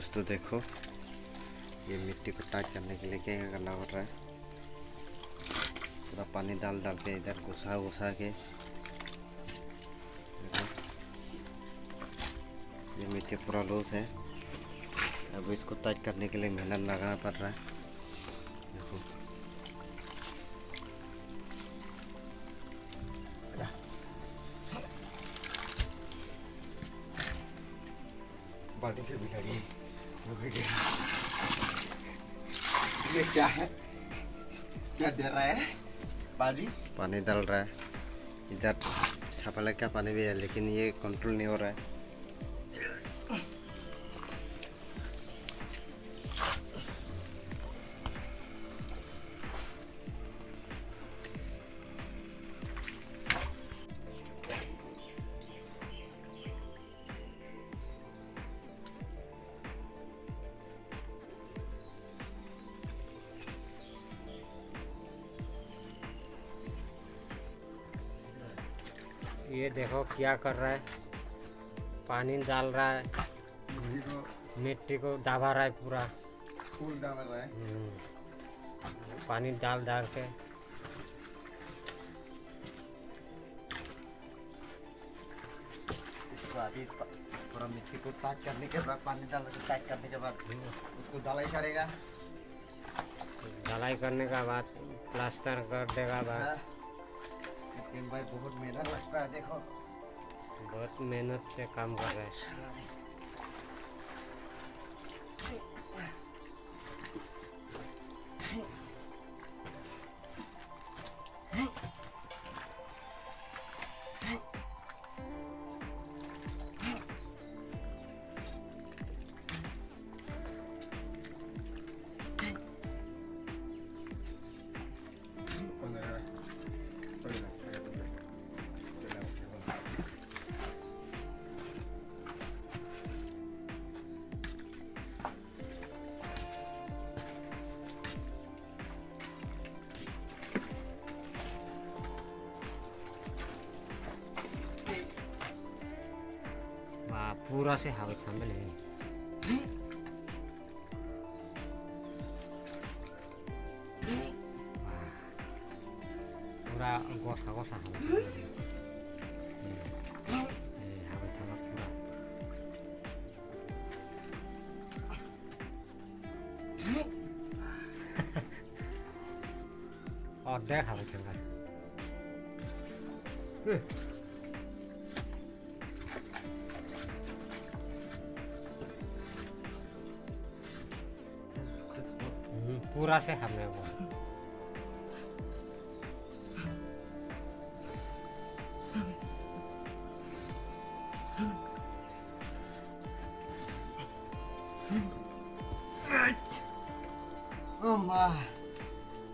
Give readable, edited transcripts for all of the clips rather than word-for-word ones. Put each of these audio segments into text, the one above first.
दोस्तों देखो, ये मिट्टी को टाइट करने के लिए क्या करना पड़ रहा है। पूरा पानी डाल डाल के इधर घुसा घुसा के देखो, ये मिट्टी पूरा लूज है। अब इसको टाइट करने के लिए मेहनत लगाना पड़ रहा है। देखो बाल्टी से भिखारी ये क्या है, क्या दे रहा है बाजी? पानी डाल रहा है। इधर छापा का पानी भी है, लेकिन ये कंट्रोल नहीं हो रहा है। ये देखो क्या कर रहा है, पानी डाल रहा है, मिट्टी को दबा रहा है, पूरा फूल डाल रहा है। पानी डाल डाल के। इसको अभी पूरा मिट्टी को टाइट करने के बाद, पानी डाल के टाइट करने के बाद उसको ढलाई करेगा। ढलाई करने का बाद प्लास्टर कर देगा बस। लेकिन भाई बहुत मेहनत लगता है, देखो बहुत मेहनत से काम कर रहा है। पूरा से हवा थामे ले पूरा गोसा गोसा हवा थामा पूरा और देख हवा थामा पूरा से हमें वो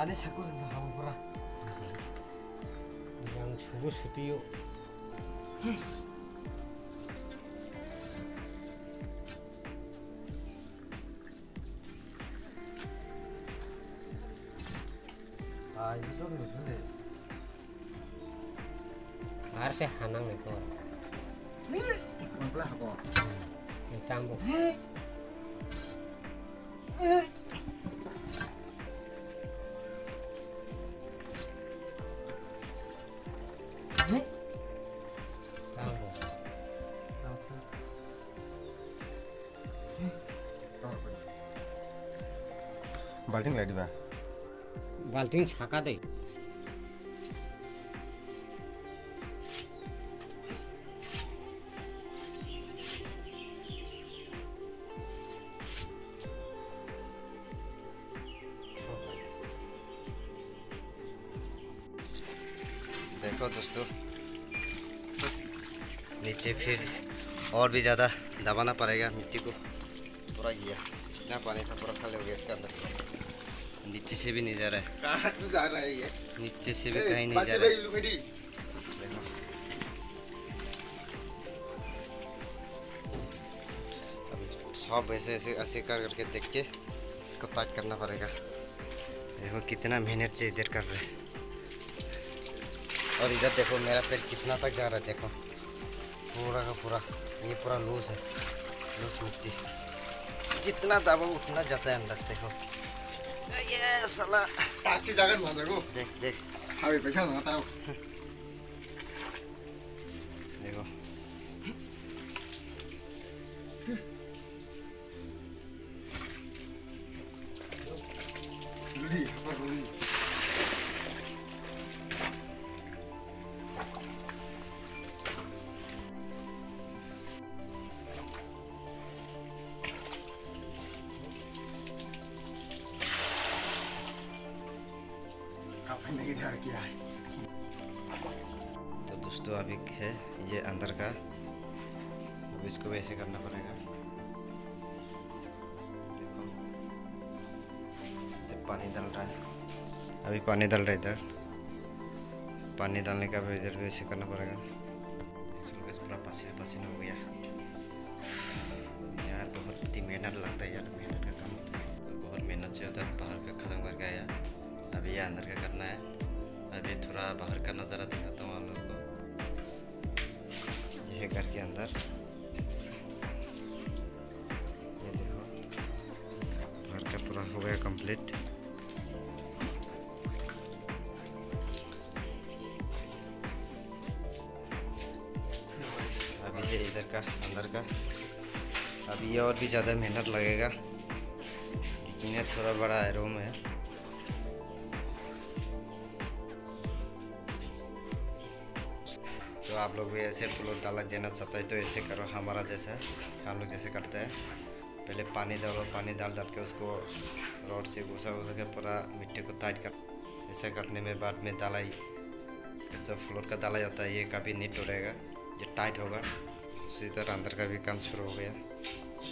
आने साको जों हाबो पूरा yang subuh sutiyo ini 좀 무슨데 harusnya hanang itu belah kok dicampur बाल्टिङ लाई दिबा बाल्टिङ छाका दे देखो दोस्तों, नीचे फिर और भी ज़्यादा दबाना पड़ेगा मिट्टी को। पूरा गया, इतना पानी था पूरा खाली हो गया इसके अंदर। नीचे से भी नहीं जा रहा है, कहाँ से जा रहा है ये? नीचे से भी कहीं नहीं जा रहा है। देखो सब ऐसे ऐसे ऐसे कर करके देख के इसको टाइट करना पड़ेगा। देखो कितना मेहनत से इधर कर रहे हैं। और इधर देखो मेरा पैर कितना तक जा रहा है, देखो पूरा का पूरा, ये पूरा लूज है, लूज मिट्टी। जितना दबाओ उतना जाता है अंदर। देखो ये साला अच्छी जगह ना देखो देख देख हावी पे क्या ना ताऊ देखो लुली apa luli kapan lagi dia किया है तो दोस्तों अभी है ये अंदर का, अब इसको वैसे करना पड़ेगा। देखो ये पानी डाल रहा है, अभी पानी डाल रहा है इधर। पानी डालने का भी इधर वैसे करना पड़ेगा। इसको बस पूरा पसीना पसीना हो गया यार, बहुत ही मेहनत लगता है यार, मेहनत का काम होता है। तो बहुत मेहनत से उधर बाहर का ख़त्म करके आया, अभी ये अंदर का करना है। अभी थोड़ा बाहर का नज़ारा दिखाता हूँ आप लोगों को। ये घर के अंदर ये देखो घर का पूरा हो गया कंप्लीट। अभी ये इधर का अंदर का, अभी ये और भी ज़्यादा मेहनत लगेगा, लेकिन ये थोड़ा बड़ा है रूम है। तो आप लोग भी ऐसे फ्लोर डाला देना चाहते हो तो ऐसे करो, हमारा जैसा हम लोग जैसे करते हैं। पहले पानी डालो, पानी डाल डाल के उसको रोड से घुसा घुसा के पूरा मिट्टी को टाइट कर, ऐसा करने में बाद में डालाई जो फ्लोर का डाला जाता है ये कभी नहीं टूटेगा, ये टाइट होगा। उसी तरह अंदर का भी काम शुरू हो गया।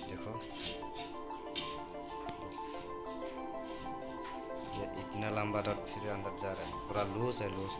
देखो ये इतना लंबा रड फिर अंदर जा रहा है, पूरा लूज है लूज।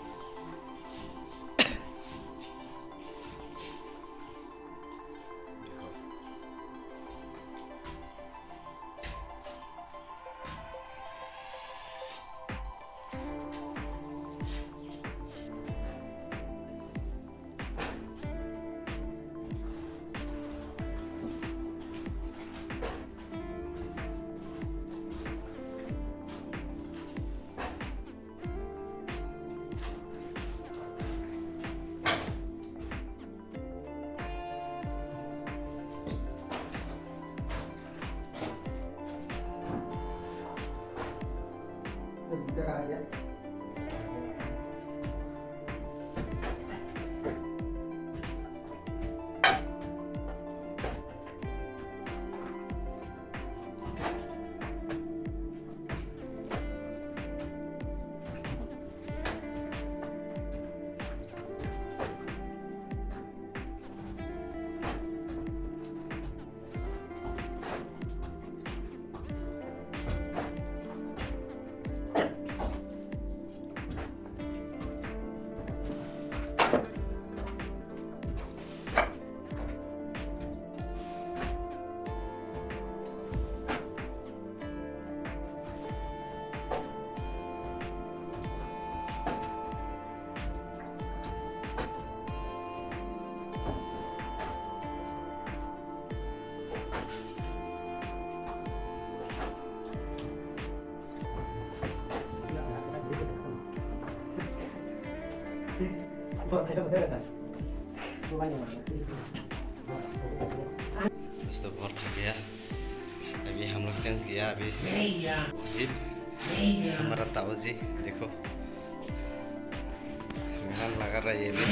दोस्तों बहुत थक गया, अभी हम लोग चेंज किया। अभी जी हमारा ताऊ जी देखो मेहनत लगा रहा है ये भी।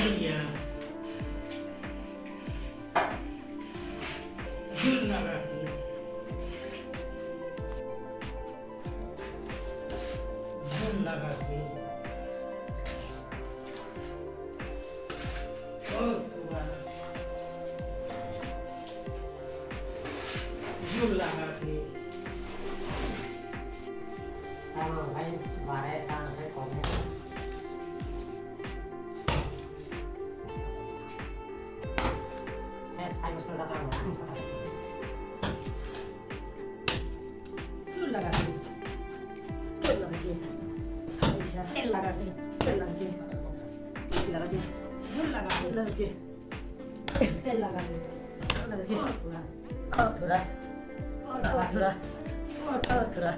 थोड़ा थोड़ा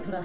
थोड़ा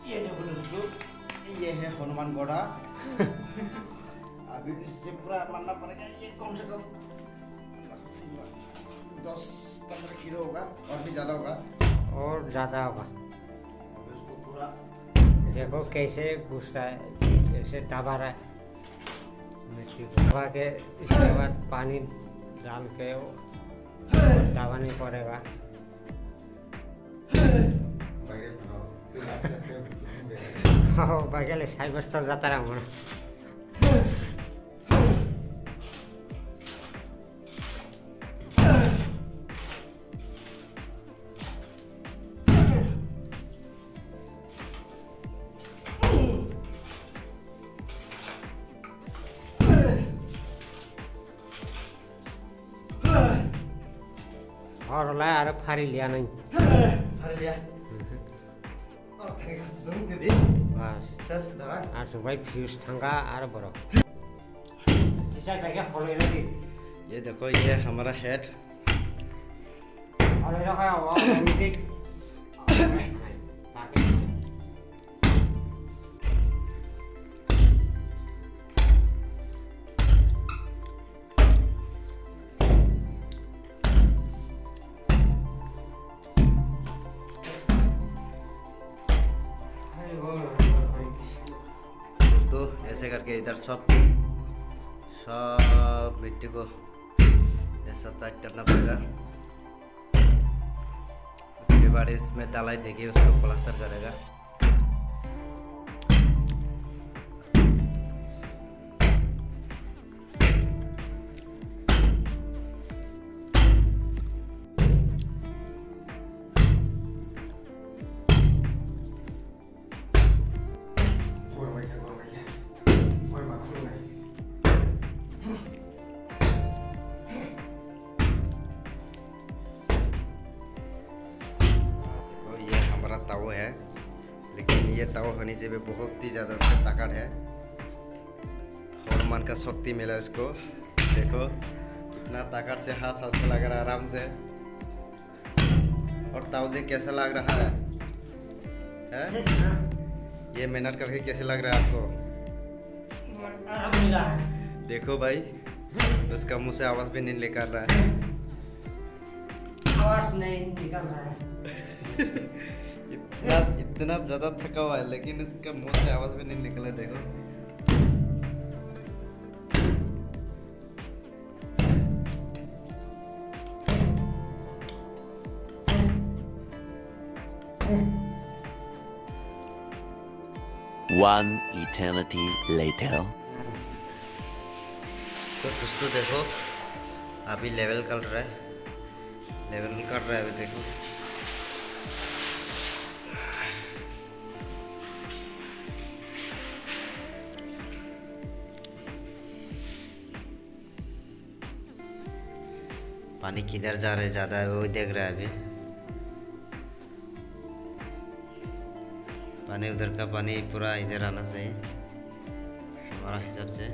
ये देखो दोस्तों, ये है हनुमान घोड़ा। अभी इससे पूरा मानना पड़ेगा, ये कम से कम 10-15 किलो होगा और भी ज़्यादा होगा। और ज़्यादा होगा। इसको पूरा देखो कैसे घुस रहा है, कैसे दबा रहा है मिट्टी को। दबा के इसके बाद पानी डाल के दबाना पड़ेगा। बघेले साई बस्तर जाता रहा हूँ। और होला अरे फारी लिया नहीं फाड़ लिया और थेगा जूम के दे बस सस दरा আর সবাই ফিউজ থাঙ্গা আর বড় দিশা টাকা ফলো রেডি ये देखो, ये हमारा हेड। ফলো রাখা অটোমেটিক दोस्तों ऐसे करके इधर सब मिट्टी को ऐसा टाइट करना पड़ेगा। उसके बाद इसमें ढलाई देके उसको प्लास्टर करेगा। ताव है, लेकिन ये ताव होने से भी बहुत ही ज़्यादा उसका ताकत है। हनुमान का शक्ति मिला उसको। देखो इतना ताकत से हाथ से लग रहा है आराम से। और ताव जी कैसा लग रहा है? ये मेहनत करके कैसे लग रहा है आपको? देखो भाई, उसका मुंह से आवाज़ भी नहीं निकल रहा है। आवाज़ नहीं निकल रहा है। इतना ज़्यादा थका हुआ है, लेकिन उसका मुंह से आवाज़ भी नहीं निकला। देखो One eternity later. तो दोस्तों देखो, अभी लेवल कर रहा है, अभी देखो। पानी किधर जा रहा है ज़्यादा है वो देख रहा है अभी। पानी उधर का पानी पूरा इधर आना चाहिए हमारा हिसाब से।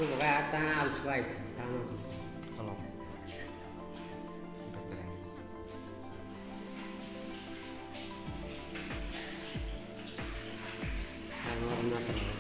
Aku buka tanah alus baik tanah. Kalau udah kering. Tanah benar.